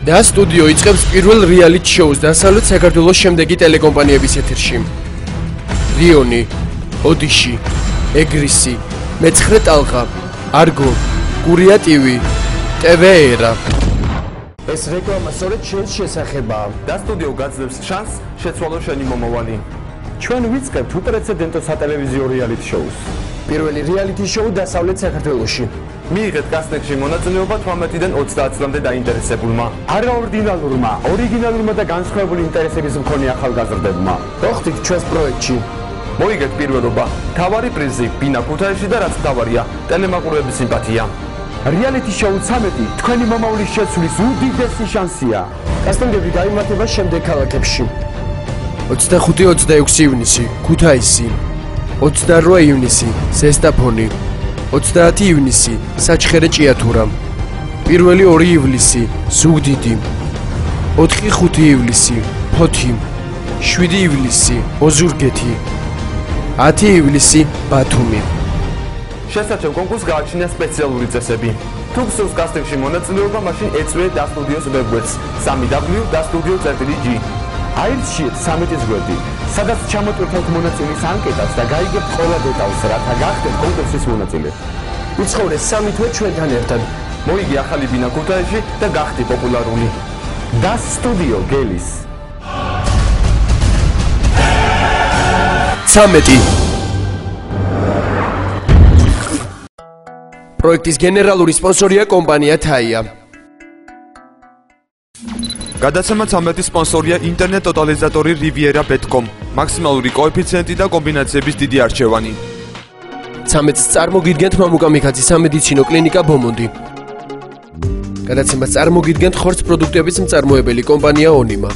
და სტუდიო იწყებს პირველ რეალიტი შოუს დასავლეთ საქართველოს შემდეგი ტელეკომპანიების ეთერში. რიონი, ოდიში, ეგრისი, მეცხრე ტალღა, არგო, გურია ტივი, ტევ ერა. ეს რეკლამა სწორედ შენს შესახებაა და სტუდიო გაძლევს შანსს შეცვალოს შენი მომავალი. ჩვენ ვიწყებთ უპრეცედენტო სატელევიზიო რეალიტი შოუს. პირველი რეალიტი შოუ დასავლეთ საქართველოში. მიიღეთ კასტინგში მონაწილეობა 18-დან 30 წლამდე დაინტერესებულმა. არაორდინალურმა, ორიგინალურმა და განსხვავებული ინტერესების მქონე ახალგაზრდებმა. მოხდით ჩვენს პროექტში. მოიგეთ პირველობა, თავარი პრიზი, ბინა ქუთაისში და რაც თავარია, ტელემაყურებლების სიმპათია. რეალიტი შოუ 13 თქვენი მომავლის შეცვლის უდიდესი შანსია. კასტინგები გაიმართება შემდეგ ქალაქებში. 25-26 ივნისი, ქუთაისი. 28 ივნისი, ზესტაფონი. 30 ივნისი, საჩხერე ჭიათურა. 1-2 ივლისი, ზუგდიდი. 4-5 ივლისი, ფოთი. 7 ივლისი, ოზურგეთი. 10 ივლისი, ბათუმი. შესაჩევ კონკურსს გააჩნია სპეციალური წესები. თუ გსურს კასტინგში მონაწილეობა, მაშინ ეწვე და სტუდიოს ვებგვერდს www.studio.g. აირჩიეთ 13-ის გვერდი, სადაც ჩამოტვირთოთ მონაწილის ანკეტას და გაიგებთ ყველა დეტალს, რათა გახდეთ კონკურსის მონაწილე. უცხოვრე 3 თვე ჩვენთან ერთად. მოიგი ახალი ბინა ქუთაისში და გახდი პოპულარული. და სტუდიო გელის 13 პროექტის გენერალური სპონსორია კომპანია თაია. გადაცემა 13-ის სპონსორია ინტერნეტ ტოტალიზატორი riviera.com. მაქსიმალური კოეფიციენტი და კომბინაციების დიდი არჩევანი. 13-ს წარმოგიდგენთ მამუკა მიქაძის სამედიცინო კლინიკა ბომონდი. გადაცემას წარმოგიდგენთ ხორცპროდუქტების მწარმოებელი კომპანია ონიმა.